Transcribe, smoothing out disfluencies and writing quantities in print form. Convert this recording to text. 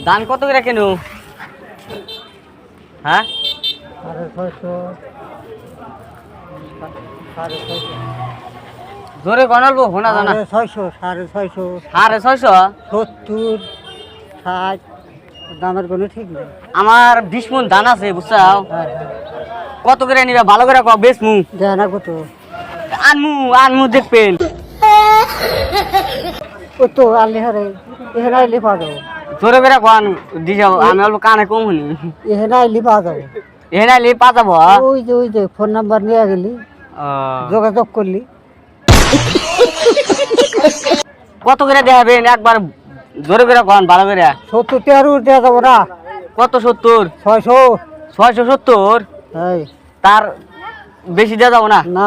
ধান কত করে কেন? হ্যাঁ 650 জোরে গণালবো হোনা জানা 650 650 70 60 দামের কোনো ঠিক নেই। আমার 20 মণ ধান আছে বুঝছাও। কত করে নিবা ভালো করে কও বেচমু দেয় না কত আনমু দেখবেন। ও তো আনলে হারে এখানে আইলে পাওয়া যাবে। জোরে করে কোন দি যাও আমি অল্প কানে কম শুনি। এখানে আইলে পাওয়া যাবে। এখানে আইলে পা যাবো। ওই যে ফোন নাম্বার নিয়ে গেলি যোগাযোগ করলি। কত করে দেখাবেন একবার জোরে করে কোন ভালো করে? 70 13 দেওয়া যাবো না। কত 70? 600 670। এই তার বেশি দেওয়া যাবো না? না